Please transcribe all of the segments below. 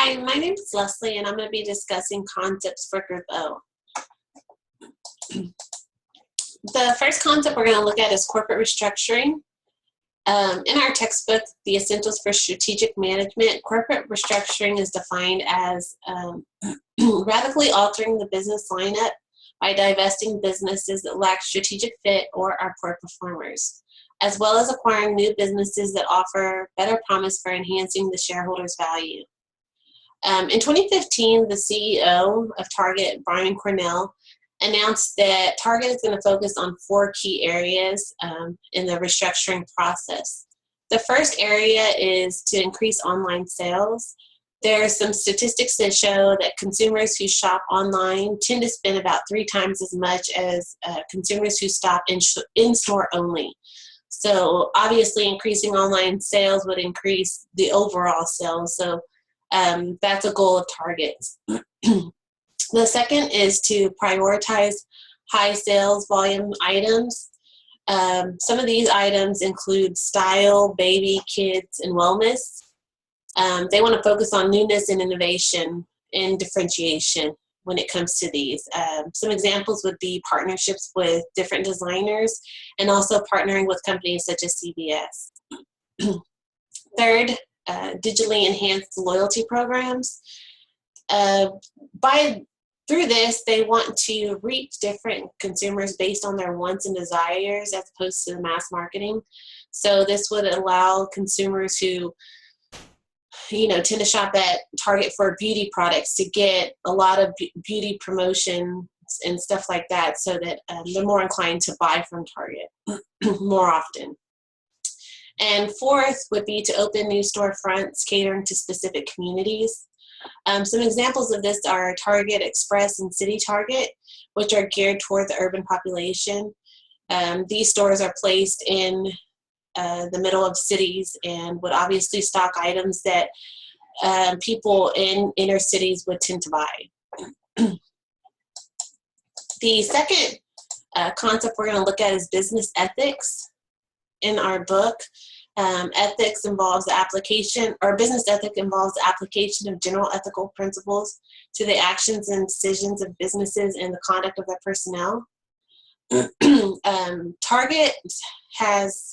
Hi, my name is Leslie, and I'm going to be discussing concepts for Group O. The first concept we're going to look at is corporate restructuring. In our textbook, The Essentials for Strategic Management, corporate restructuring is defined as radically altering the business lineup by divesting businesses that lack strategic fit or are poor performers, as well as acquiring new businesses that offer better promise for enhancing the shareholders' value. In 2015, the CEO of Target, Brian Cornell, announced that Target is going to focus on 4 key areas in the restructuring process. The first area is to increase online sales. There are some statistics that show that consumers who shop online tend to spend about 3 times as much as consumers who shop in-store only. So obviously increasing online sales would increase the overall sales. So that's a goal of Target's. The second is to prioritize high sales volume items. Some of these items include style, baby, kids, and wellness. They want to focus on newness and innovation and differentiation when it comes to these. Some examples would be partnerships with different designers and also partnering with companies such as CVS. Third, digitally enhanced loyalty programs. Through this, they want to reach different consumers based on their wants and desires as opposed to the mass marketing. So this would allow consumers who, tend to shop at Target for beauty products to get a lot of beauty promotions and stuff like that, so that they're more inclined to buy from Target more often. And fourth would be to open new storefronts catering to specific communities. Some examples of this are Target Express and City Target, which are geared toward the urban population. These stores are placed in the middle of cities and would obviously stock items that people in inner cities would tend to buy. The second concept we're going to look at is business ethics. In our book, ethics involves the application, or business ethic involves the application of general ethical principles to the actions and decisions of businesses and the conduct of their personnel. Target has,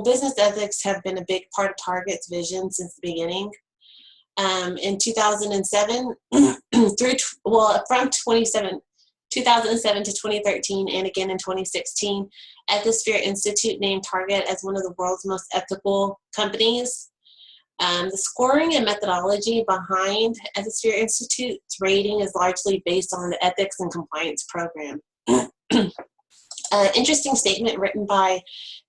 business ethics have been a big part of Target's vision since the beginning. In 2007, from 2007 to 2013, and again in 2016, Ethisphere Institute named Target as one of the world's most ethical companies. The scoring and methodology behind Ethisphere Institute's rating is largely based on the ethics and compliance program. Interesting statement written by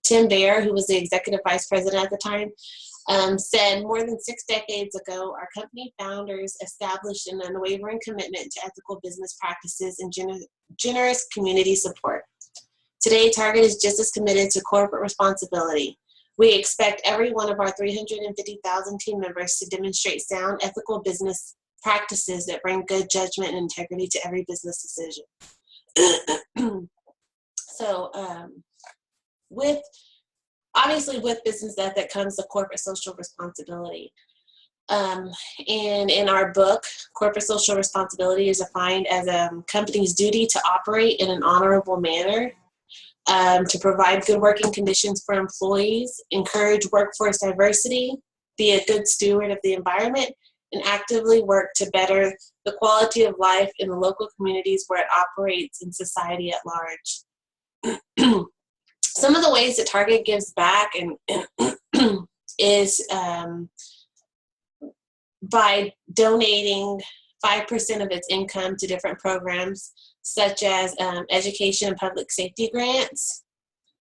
Tim Bear, who was the executive vice president at the time, said, "More than 6 decades ago, our company founders established an unwavering commitment to ethical business practices and generous community support. Today, Target is just as committed to corporate responsibility. We expect every one of our 350,000 team members to demonstrate sound ethical business practices that bring good judgment and integrity to every business decision." So, obviously with business ethic comes the corporate social responsibility. And in our book, corporate social responsibility is defined as a company's duty to operate in an honorable manner, to provide good working conditions for employees, encourage workforce diversity, be a good steward of the environment, and actively work to better the quality of life in the local communities where it operates in society at large. Some of the ways that Target gives back is by donating 5% of its income to different programs, such as education and public safety grants.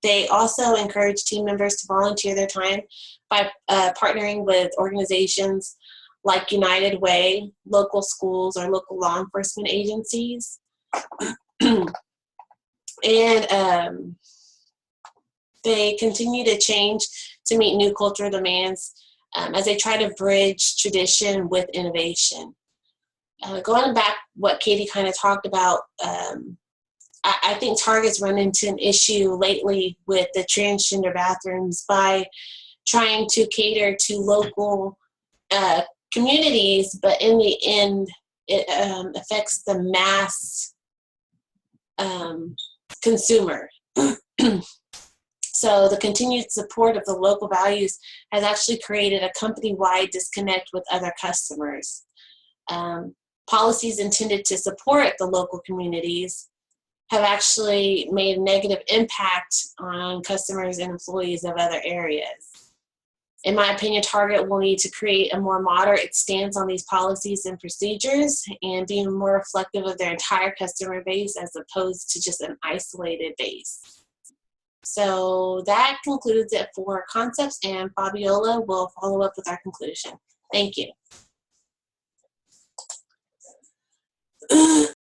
They also encourage team members to volunteer their time by partnering with organizations like United Way, local schools, or local law enforcement agencies. And they continue to change to meet new cultural demands as they try to bridge tradition with innovation. Going back what Katie kind of talked about, I think Target's run into an issue lately with the transgender bathrooms by trying to cater to local communities, but in the end, it affects the mass consumer. So the continued support of the local values has actually created a company-wide disconnect with other customers. Policies intended to support the local communities have actually made a negative impact on customers and employees of other areas. In my opinion, Target will need to create a more moderate stance on these policies and procedures and be more reflective of their entire customer base as opposed to just an isolated base. So that concludes it for concepts, and Fabiola will follow up with our conclusion. Thank you.